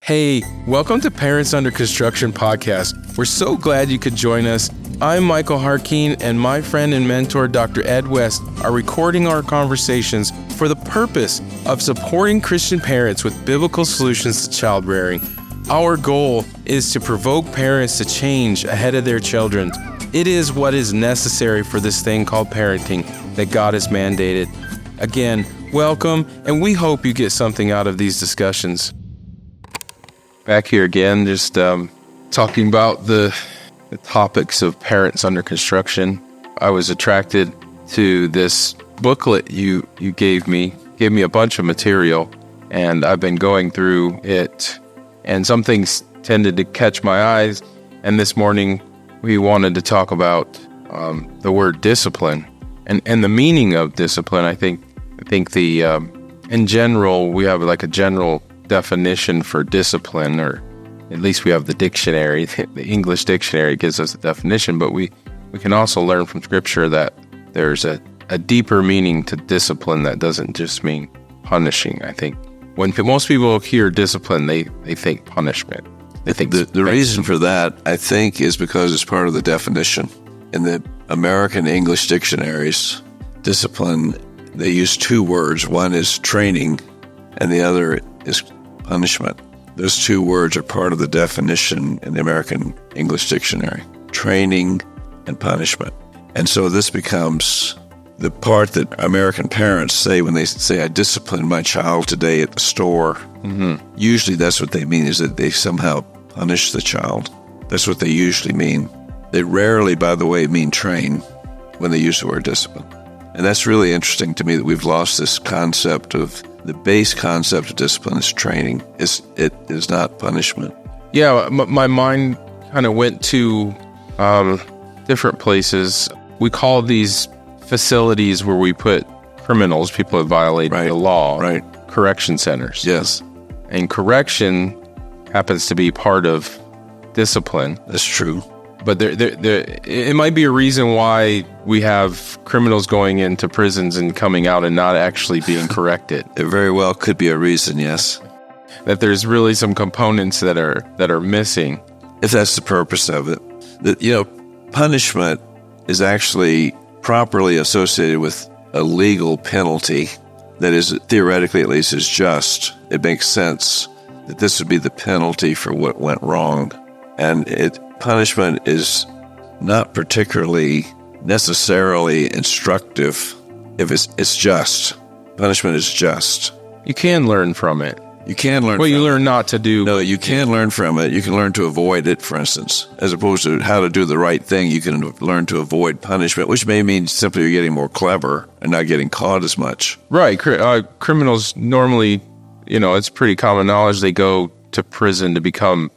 Hey, welcome to Parents Under Construction podcast. We're so glad you could join us. I'm Michael Jarquin, and my friend and mentor, Dr. Ed West, are recording our conversations for the purpose of supporting Christian parents with biblical solutions to child rearing. Our goal is to provoke parents to change ahead of their children. It is what is necessary for this thing called parenting that God has mandated. Again, welcome, and we hope you get something out of these discussions. Back here again, just talking about the topics of parents under construction. I was attracted to this booklet you gave me a bunch of material, and I've been going through it, and some things tended to catch my eyes, and this morning we wanted to talk about the word discipline and the meaning of discipline. I think the in general, we have like a general definition for discipline, or at least we have the dictionary. The English dictionary gives us a definition, but we can also learn from Scripture that there's a deeper meaning to discipline that doesn't just mean punishing. I think when most people hear discipline, they think punishment. They think the reason for that, I think, is because it's part of the definition. In the American English dictionaries, discipline, they use two words. One is training, and the other is punishment. Those two words are part of the definition in the American English Dictionary, training and punishment. And so this becomes the part that American parents say when they say, I disciplined my child today at the store. Mm-hmm. Usually that's what they mean, is that they somehow punish the child. That's what they usually mean. They rarely, by the way, mean train when they use the word discipline. And that's really interesting to me, that we've lost this concept of the base concept of discipline is training. It is not punishment. Yeah, my mind kind of went to different places. We call these facilities where we put criminals, people that violate the law, correction centers. Yes. And correction happens to be part of discipline. That's true. But it might be a reason why we have criminals going into prisons and coming out and not actually being corrected. It very well could be a reason, yes. That there's really some components that are missing. If that's the purpose of it. Punishment is actually properly associated with a legal penalty that is, theoretically at least, is just. It makes sense that this would be the penalty for what went wrong. And punishment is not particularly necessarily instructive if it's just. Punishment is just. You can learn from it. You can learn you learn not to do. No, you can learn from it. You can learn to avoid it, for instance. As opposed to how to do the right thing, you can learn to avoid punishment, which may mean simply you're getting more clever and not getting caught as much. Right. Criminals normally, it's pretty common knowledge, they go to prison to become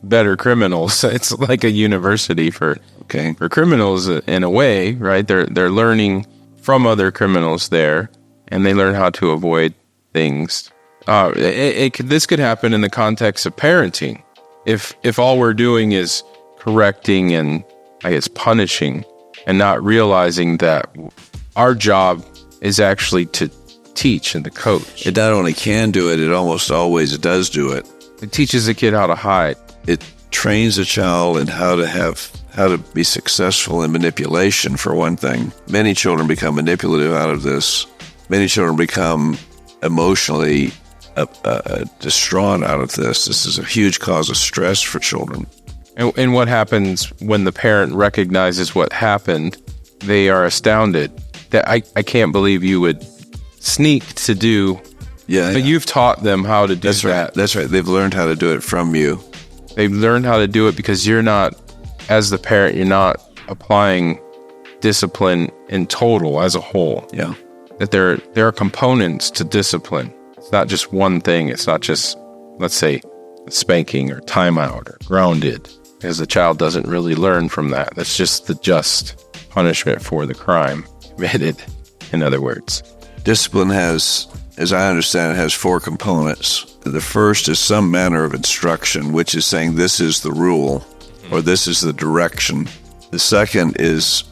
better criminals. It's like a university for criminals in a way, right? They're learning from other criminals there, and they learn how to avoid things. This could happen in the context of parenting. If all we're doing is correcting and, I guess, punishing, and not realizing that our job is actually to teach and to coach. It not only can do it, it almost always does do it. It teaches a kid how to hide. It trains a child in how to be successful in manipulation, for one thing. Many children become manipulative out of this. Many children become emotionally distraught out of this. This is a huge cause of stress for children. And what happens when the parent recognizes what happened? They are astounded that I can't believe you would sneak to do. Yeah, but you've taught them how to do that. That's right. They've learned how to do it from you. They've learned how to do it because you're not, as the parent, you're not applying discipline in total as a whole. Yeah. That there are components to discipline. It's not just one thing. It's not just, let's say, spanking or timeout or grounded, because the child doesn't really learn from that. That's just the just punishment for the crime committed, in other words. Discipline has, as I understand it, has four components. The first is some manner of instruction, which is saying this is the rule or this is the direction. The second is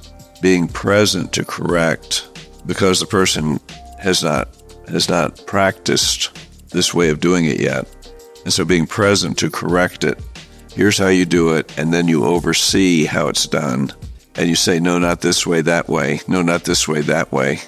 being present to correct because the person has not practiced this way of doing it yet. And so being present to correct it, here's how you do it, and then you oversee how it's done. And you say, no, not this way, that way. No, not this way, that way.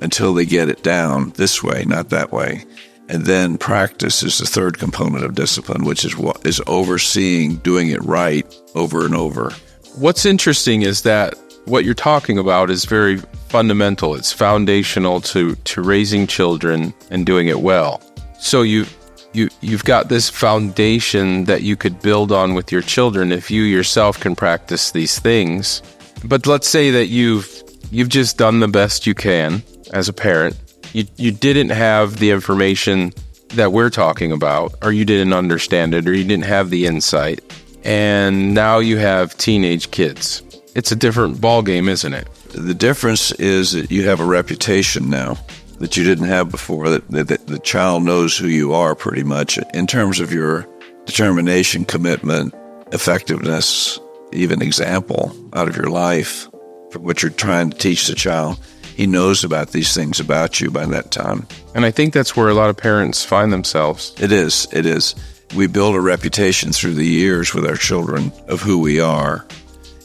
Until they get it down this way, not that way. And then practice is the third component of discipline, which is overseeing doing it right over and over. What's interesting is that what you're talking about is very fundamental. It's foundational to raising children and doing it well. So you've got this foundation that you could build on with your children if you yourself can practice these things. But let's say that you've just done the best you can as a parent. You didn't have the information that we're talking about, or you didn't understand it, or you didn't have the insight. And now you have teenage kids. It's a different ballgame, isn't it? The difference is that you have a reputation now that you didn't have before, that the child knows who you are pretty much in terms of your determination, commitment, effectiveness, even example out of your life for what you're trying to teach the child. He knows about these things about you by that time. And I think that's where a lot of parents find themselves. It is. We build a reputation through the years with our children of who we are.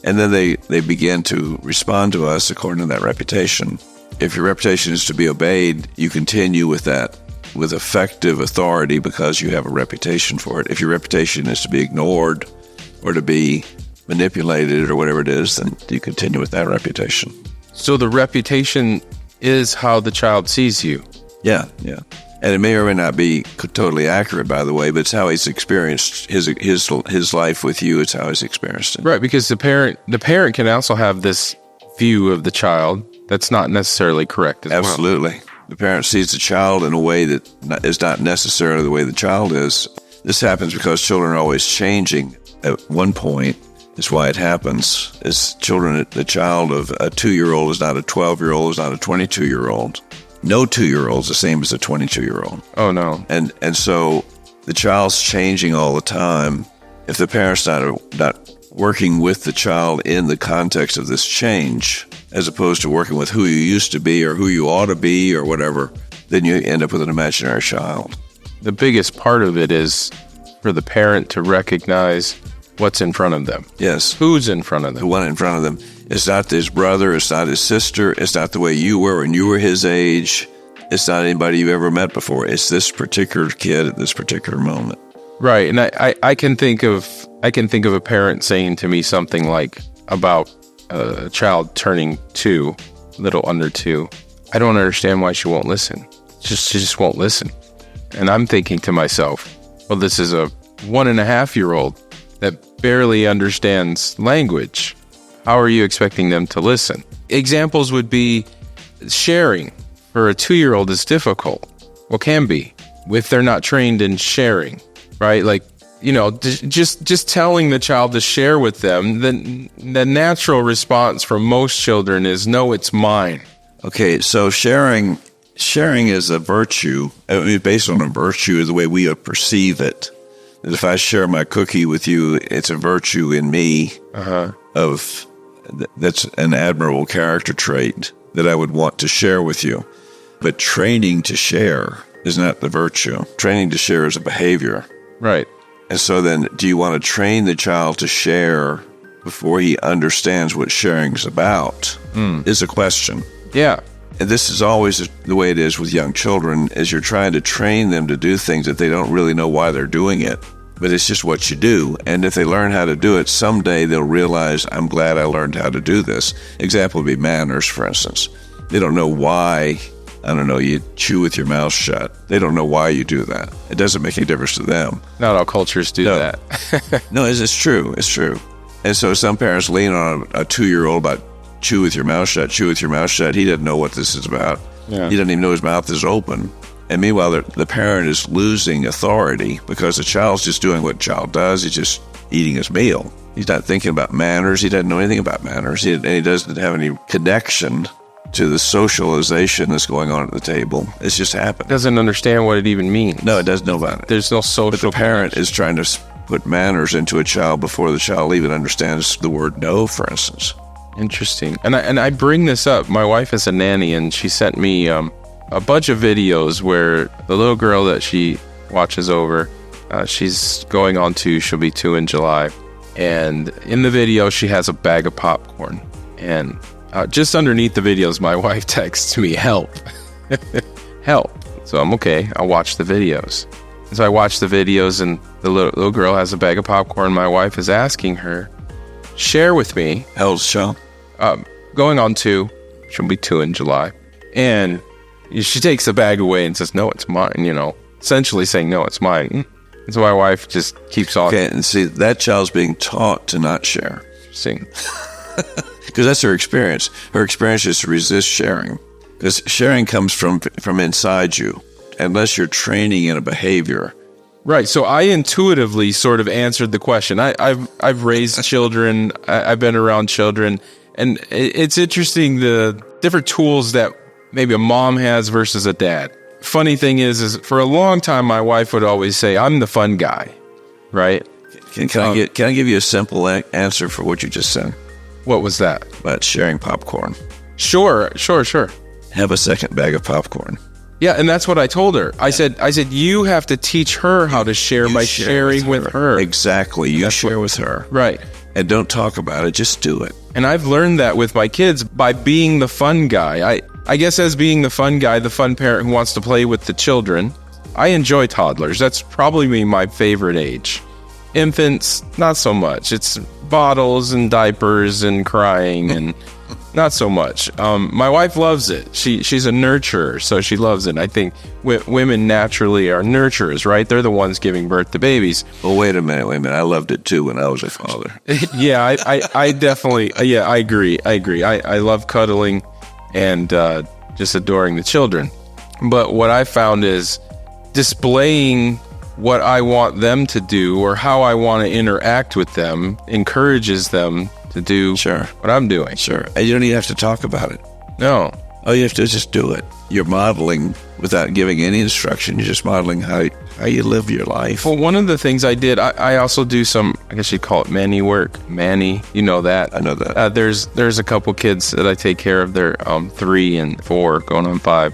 And then they begin to respond to us according to that reputation. If your reputation is to be obeyed, you continue with that with effective authority because you have a reputation for it. If your reputation is to be ignored or to be manipulated or whatever it is, then you continue with that reputation. So the reputation is how the child sees you. Yeah. And it may or may not be totally accurate, by the way, but it's how he's experienced his life with you. It's how he's experienced it. Right, because the parent can also have this view of the child that's not necessarily correct as well. Absolutely. The parent sees the child in a way that is not necessarily the way the child is. This happens because children are always changing. At one point, is why it happens. As children, the child of a 2-year-old is not a 12-year-old, is not a 22-year-old. No 2-year-old is the same as a 22-year-old. Oh, no. And so the child's changing all the time. If the parent's not working with the child in the context of this change, as opposed to working with who you used to be or who you ought to be or whatever, then you end up with an imaginary child. The biggest part of it is for the parent to recognize what's in front of them. Yes. Who's in front of them? The one in front of them. It's not his brother. It's not his sister. It's not the way you were when you were his age. It's not anybody you've ever met before. It's this particular kid at this particular moment. Right. And I can think of a parent saying to me something like about a child turning 2, little under 2. I don't understand why she won't listen. She just won't listen. And I'm thinking to myself, well, this is a 1.5-year-old that barely understands language. How are you expecting them to listen? Examples would be sharing. For a 2-year-old is difficult. Well, can be if they're not trained in sharing, right? Like, just telling the child to share with them, then the natural response from most children is, no, it's mine. Okay, so sharing is a virtue. I mean, based on a virtue is the way we perceive it. That if I share my cookie with you, it's a virtue in me that's an admirable character trait that I would want to share with you. But training to share is not the virtue. Training to share is a behavior. Right. And so then, do you want to train the child to share before he understands what sharing is about? Is a question. Yeah. And this is always the way it is with young children, is you're trying to train them to do things that they don't really know why they're doing it. But it's just what you do. And if they learn how to do it, someday they'll realize, I'm glad I learned how to do this. Example would be manners, for instance. They don't know why, you chew with your mouth shut. They don't know why you do that. It doesn't make any difference to them. Not all cultures do that. No, it's true. It's true. And so some parents lean on a 2-year-old about chew with your mouth shut, chew with your mouth shut. He doesn't know what this is about. Yeah. He doesn't even know his mouth is open. And meanwhile, the parent is losing authority because the child's just doing what a child does. He's just eating his meal. He's not thinking about manners. He doesn't know anything about manners. He doesn't have any connection to the socialization that's going on at the table. It's just happened. Doesn't understand what it even means. No, it doesn't know about it. There's no social. But the parent is trying to put manners into a child before the child even understands the word no, for instance. Interesting. And I bring this up. My wife is a nanny, and she sent me a bunch of videos where the little girl that she watches over She's going on 2. She'll be 2 in July. And in the video, she has a bag of popcorn. And just underneath the videos, my wife texts me, help. Help. So I'm okay. I'll watch the videos. And so I watch the videos, and the little girl has a bag of popcorn. My wife is asking her, share with me. How old's Sean? Going on 2. She'll be 2 in July. And she takes the bag away and says, no, it's mine, essentially saying, no, it's mine. And so my wife just keeps on. Okay, and see, that child's being taught to not share. Sing. Because that's her experience. Her experience is to resist sharing. Because sharing comes from inside you, unless you're training in a behavior. Right. So I intuitively sort of answered the question. I've raised children. I've been around children. And it's interesting the different tools that maybe a mom has versus a dad. Funny thing is for a long time, my wife would always say, I'm the fun guy. Right? Can I give you a simple answer for what you just said? What was that? About sharing popcorn. Sure. Have a second bag of popcorn. Yeah, and that's what I told her. I said, you have to teach her how to share by sharing with her. Exactly. You share with her. Right. And don't talk about it. Just do it. And I've learned that with my kids by being the fun guy. I guess as being the fun guy, the fun parent who wants to play with the children, I enjoy toddlers. That's probably my favorite age. Infants, not so much. It's bottles and diapers and crying and not so much. My wife loves it. She's a nurturer, so she loves it. I think women naturally are nurturers, right? They're the ones giving birth to babies. Well, wait a minute. I loved it too when I was a father. Yeah, I definitely, I agree. I love cuddling and just adoring the children. But what I found is displaying what I want them to do or how I want to interact with them encourages them to do what I'm doing. Sure. And you don't even have to talk about it. No. All you have to do is just do it. You're modeling without giving any instruction. You're just modeling how you live your life. Well, one of the things I did, I also do some, I guess you'd call it Manny work. Manny, you know that. I know that. There's a couple kids that I take care of. They're 3 and 4, going on 5.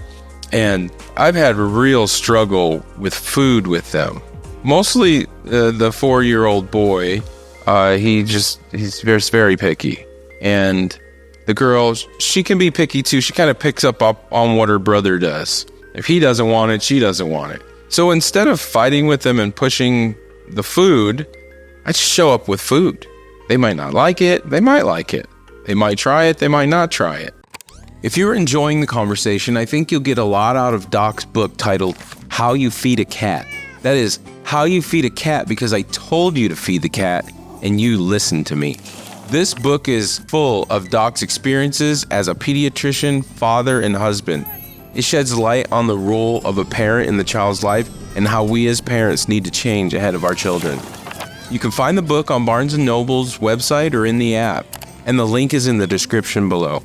And I've had a real struggle with food with them. Mostly the 4-year-old boy, he's very picky. And the girl, she can be picky too. She kind of picks up on what her brother does. If he doesn't want it, she doesn't want it. So instead of fighting with them and pushing the food, I just show up with food. They might not like it. They might like it. They might try it. They might not try it. If you're enjoying the conversation, I think you'll get a lot out of Doc's book titled How You Feed a Cat. That is, How You Feed a Cat because I told you to feed the cat and you listened to me. This book is full of Doc's experiences as a pediatrician, father, and husband. It sheds light on the role of a parent in the child's life and how we as parents need to change ahead of our children. You can find the book on Barnes & Noble's website or in the app, and the link is in the description below.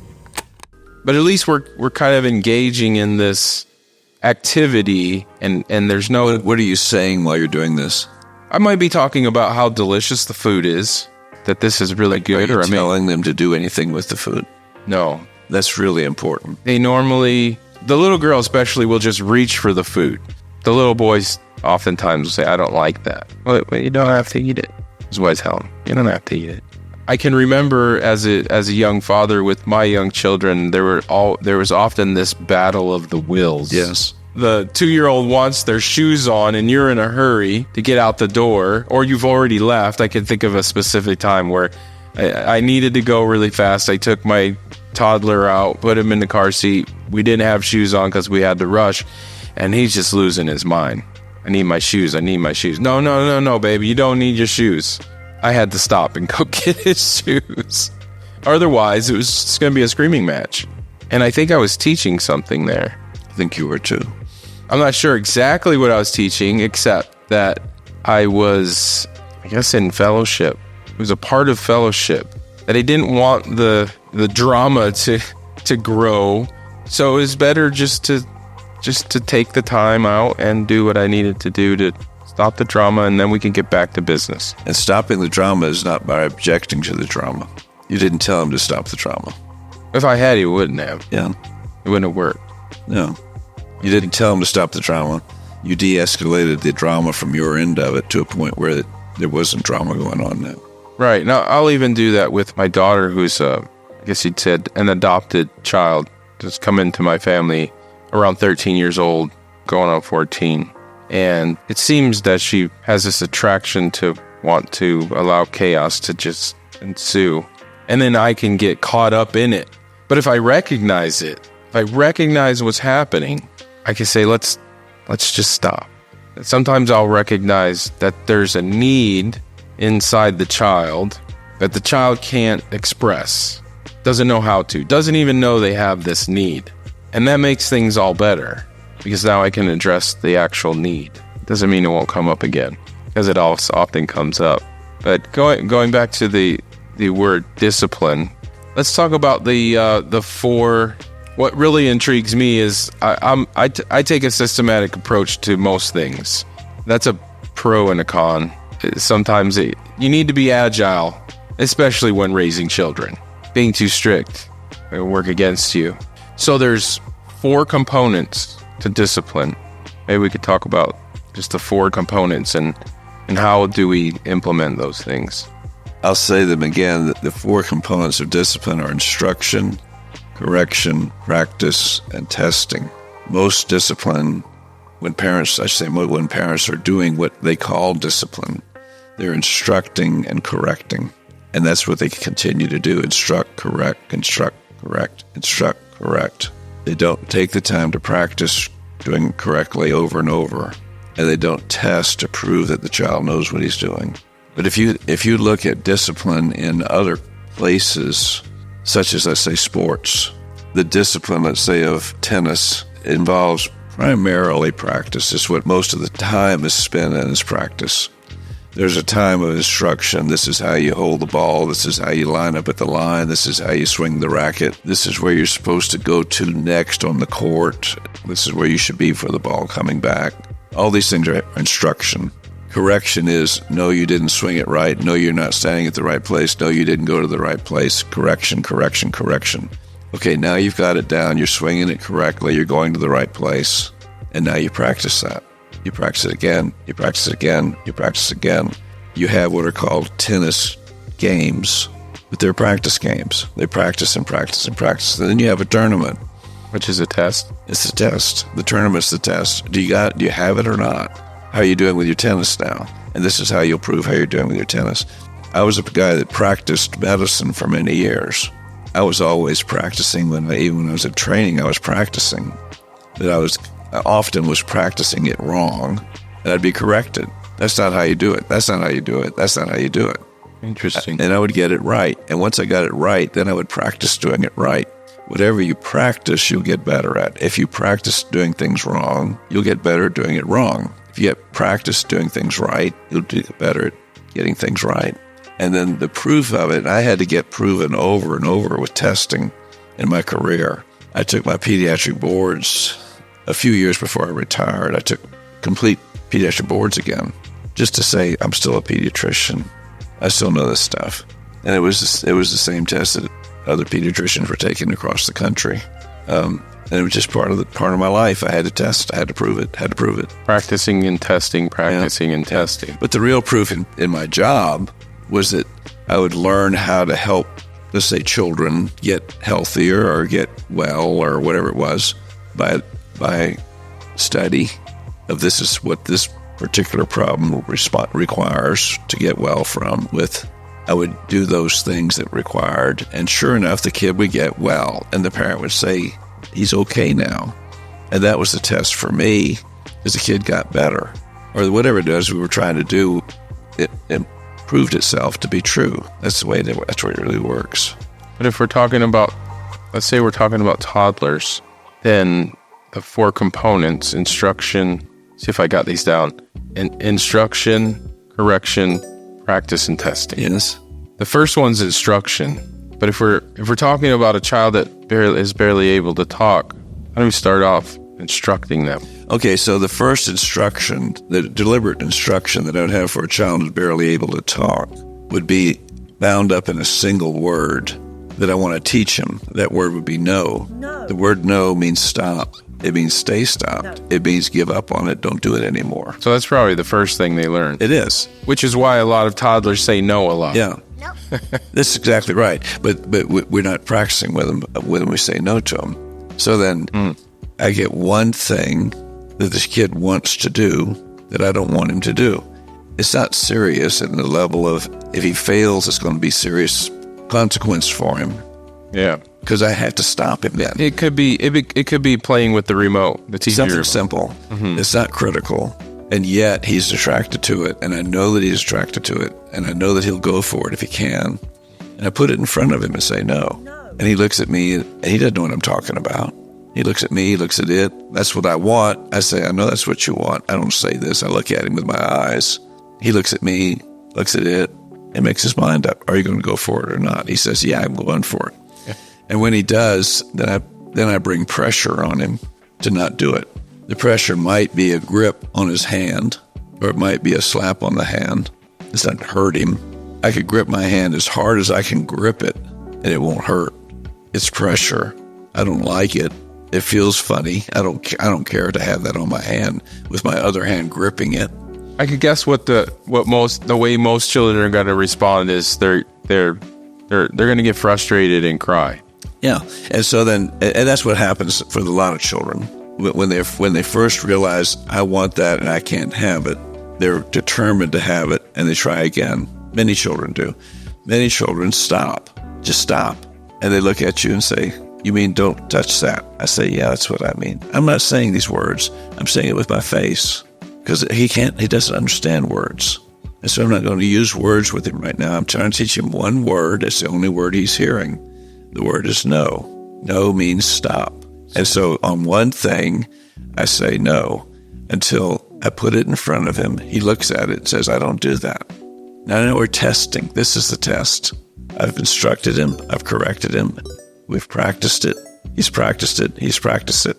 But at least we're kind of engaging in this activity, and there's no... What are you saying while you're doing this? I might be talking about how delicious the food is, that this is really good. Are you telling them to do anything with the food? No. That's really important. They normally, the little girl especially, will just reach for the food. The little boys oftentimes will say, I don't like that. Well, you don't have to eat it. Is what I tell them. You don't have to eat it. I can remember as a young father with my young children, there was often this battle of the wills. Yes. The 2-year-old wants their shoes on and you're in a hurry to get out the door, or you've already left. I can think of a specific time where I needed to go really fast. I took my toddler out, put him in the car seat. We didn't have shoes on because we had to rush, and he's just losing his mind. I need my shoes. No, baby, you don't need your shoes. I had to stop and go get his shoes. Otherwise, it was just going to be a screaming match. And I think I was teaching something there. I think you were too. I'm not sure exactly what I was teaching, except that I was, I guess, in fellowship. It was a part of fellowship that I didn't want the drama to grow. So it was better just to take the time out and do what I needed to do to stop the drama, and then we can get back to business. And stopping the drama is not by objecting to the drama. You didn't tell him to stop the drama. If I had, he wouldn't have. Yeah. It wouldn't have worked. No. You didn't tell him to stop the drama. you de-escalated the drama from your end of it to a point where there wasn't drama going on now. Right. Now, I'll even do that with my daughter, who's, I guess you'd said, an adopted child, just come into my family around 13 years old, going on 14. And it seems that she has this attraction to want to allow chaos to just ensue. And then I can get caught up in it. But if I recognize it, if I recognize what's happening, I can say, let's just stop. Sometimes I'll recognize that there's a need inside the child that the child can't express, doesn't know how to, doesn't even know they have this need. And that makes things all better because now I can address the actual need. Doesn't mean it won't come up again because it also often comes up. But going back to the word discipline, let's talk about the four. What really intrigues me is I take a systematic approach to most things. That's a pro and a con. Sometimes you need to be agile, especially when raising children. Being too strict will work against you. So there's 4 components to discipline. Maybe we could talk about just the 4 components and how do we implement those things. I'll say them again, that the 4 components of discipline are instruction, correction, practice, and testing. Most discipline, when parents are doing what they call discipline, they're instructing and correcting. And that's what they continue to do. Instruct, correct, instruct, correct, instruct, correct. They don't take the time to practice doing it correctly over and over. And they don't test to prove that the child knows what he's doing. But if you look at discipline in other places, such as, let's say, sports, the discipline, let's say, of tennis involves primarily practice. It's what most of the time is spent in is practice. There's a time of instruction. This is how you hold the ball. This is how you line up at the line. This is how you swing the racket. This is where you're supposed to go to next on the court. This is where you should be for the ball coming back. All these things are instruction. Correction is, no, you didn't swing it right. No, you're not standing at the right place. No, you didn't go to the right place. Correction, correction, correction. Okay, now you've got it down. You're swinging it correctly. You're going to the right place. And now you practice that. You practice it again. You practice it again. You practice it again. You have what are called tennis games, but they're practice games. They practice and practice and practice. And then you have a tournament. Which is a test? It's a test. The tournament's the test. Do you have it or not? How are you doing with your tennis now? And this is how you'll prove how you're doing with your tennis. I was a guy that practiced medicine for many years. I was always practicing. Even when I was at training, I was practicing. But I often was practicing it wrong, and I'd be corrected. That's not how you do it. That's not how you do it. That's not how you do it. Interesting. And I would get it right. And once I got it right, then I would practice doing it right. Whatever you practice, you'll get better at. If you practice doing things wrong, you'll get better at doing it wrong. If you get practice doing things right, you'll get better at getting things right. And then the proof of it, I had to get proven over and over with testing in my career. I took my pediatric boards a few years before I retired. I took complete pediatric boards again, just to say I'm still a pediatrician. I still know this stuff. And it was the same test that other pediatricians were taking across the country. And it was just part of my life. I had to test. I had to prove it. Practicing and testing, and testing. But the real proof in my job was that I would learn how to help, let's say, children get healthier or get well or whatever it was by study of this is what this particular problem requires to get well from. I would do those things that required, and sure enough, the kid would get well, and the parent would say, he's okay now. And that was the test for me, as the kid got better. Or whatever it is we were trying to do, it proved itself to be true. That's the way that's where it really works. But if we're talking about, let's say we're talking about toddlers, then the 4 components, instruction, see if I got these down, instruction, correction, practice, and testing. Yes. The first one's instruction. But if we're talking about a child that is barely able to talk, how do we start off instructing them? Okay, so the first instruction, the deliberate instruction that I would have for a child who's barely able to talk would be bound up in a single word that I want to teach him. That word would be no. The word no means stop. It means stay stopped. It means give up on it. Don't do it anymore. So that's probably the first thing they learn. It is. Which is why a lot of toddlers say no a lot. Yeah. That's exactly right. But we're not practicing with them when we say no to them. So then I get one thing that this kid wants to do that I don't want him to do. It's not serious in the level of if he fails, it's going to be serious consequence for him. Yeah. Because I have to stop him then. It could be playing with the remote, the TV Something remote. simple. It's not critical. And yet he's attracted to it. And I know that he's attracted to it. And I know that he'll go for it if he can. And I put it in front of him and say no. And he looks at me and he doesn't know what I'm talking about. He looks at me, he looks at it. That's what I want. I say, I know that's what you want. I don't say this. I look at him with my eyes. He looks at me, looks at it, and makes his mind up. Are you going to go for it or not? He says, yeah, I'm going for it. Yeah. And when he does, then I bring pressure on him to not do it. The pressure might be a grip on his hand, or it might be a slap on the hand. This doesn't hurt him. I could grip my hand as hard as I can grip it, and it won't hurt. It's pressure. I don't like it. It feels funny. I don't care to have that on my hand with my other hand gripping it. I could guess the way most children are going to respond is they're going to get frustrated and cry. Yeah, and so then that's what happens for a lot of children when they first realize I want that and I can't have it. They're determined to have it and they try again. Many children do. Many children just stop, and they look at you and say, "You mean don't touch that?" I say, "Yeah, that's what I mean." I'm not saying these words. I'm saying it with my face. Because he doesn't understand words. And so I'm not going to use words with him right now. I'm trying to teach him one word. It's the only word he's hearing. The word is no. No means stop. And so on one thing, I say no until I put it in front of him. He looks at it and says, I don't do that. Now I know we're testing. This is the test. I've instructed him. I've corrected him. We've practiced it. He's practiced it. He's practiced it.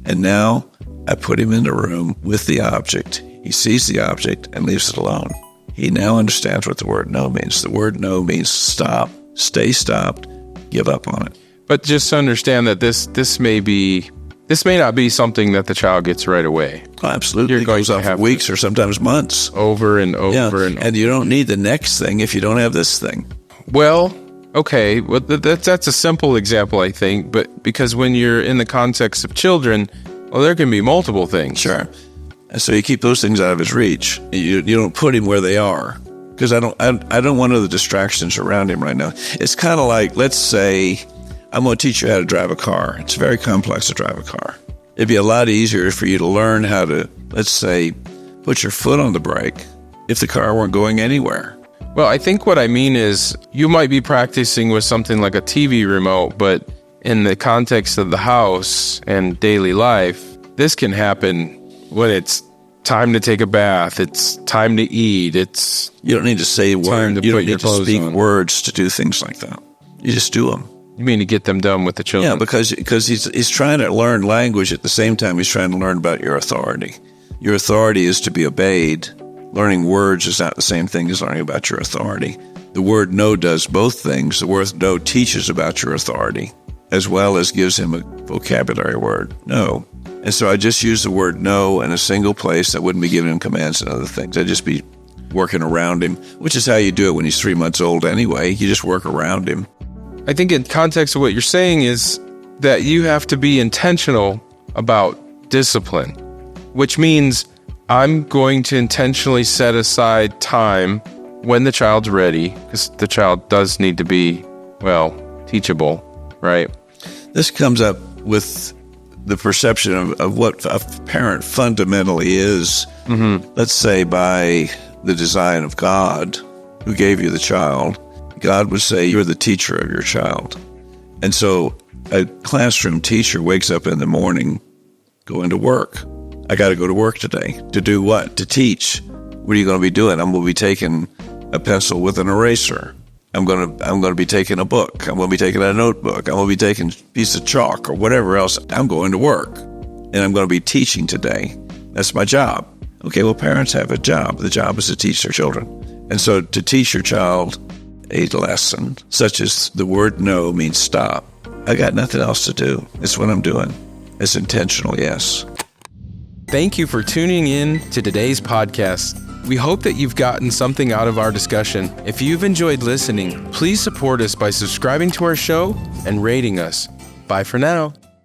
And now I put him in the room with the object. He sees the object and leaves it alone. He now understands what the word no means. The word no means stop, stay stopped, give up on it. But just understand that this may not be something that the child gets right away. Oh, absolutely. You're going to have weeks or sometimes months. Over and over and over. And you don't need the next thing if you don't have this thing. Well, okay. Well, that's a simple example, I think. But because when you're in the context of children, well, there can be multiple things. Sure. And so you keep those things out of his reach. You don't put him where they are. Because I don't want other distractions around him right now. It's kind of like, let's say, I'm going to teach you how to drive a car. It's very complex to drive a car. It'd be a lot easier for you to learn how to, let's say, put your foot on the brake if the car weren't going anywhere. Well, I think what I mean is you might be practicing with something like a TV remote, but in the context of the house and daily life, this can happen when it's time to take a bath, it's time to eat, it's... You don't need to say words. You don't need to speak words to do things like that. You just do them. You mean to get them done with the children? Yeah, because he's trying to learn language at the same time he's trying to learn about your authority. Your authority is to be obeyed. Learning words is not the same thing as learning about your authority. The word no does both things. The word no teaches about your authority, as well as gives him a vocabulary word, no. And so I just use the word no in a single place. I wouldn't be giving him commands and other things. I'd just be working around him, which is how you do it when he's 3 months old anyway. You just work around him. I think in context of what you're saying is that you have to be intentional about discipline, which means I'm going to intentionally set aside time when the child's ready, because the child does need to be, teachable, right? This comes up with the perception of what a parent fundamentally is, let's say by the design of God, who gave you the child. God would say, you're the teacher of your child. And so a classroom teacher wakes up in the morning going to work. I got to go to work today. To do what? To teach. What are you going to be doing? I'm going to be taking a pencil with an eraser. I'm going to be taking a book. I'm going to be taking a notebook. I'm going to be taking a piece of chalk or whatever else. I'm going to work. And I'm going to be teaching today. That's my job. Okay, well, parents have a job. The job is to teach their children. And so to teach your child a lesson, such as the word no means stop. I got nothing else to do. It's what I'm doing. as intentional, yes. Thank you for tuning in to today's podcast. We hope that you've gotten something out of our discussion. If you've enjoyed listening, please support us by subscribing to our show and rating us. Bye for now.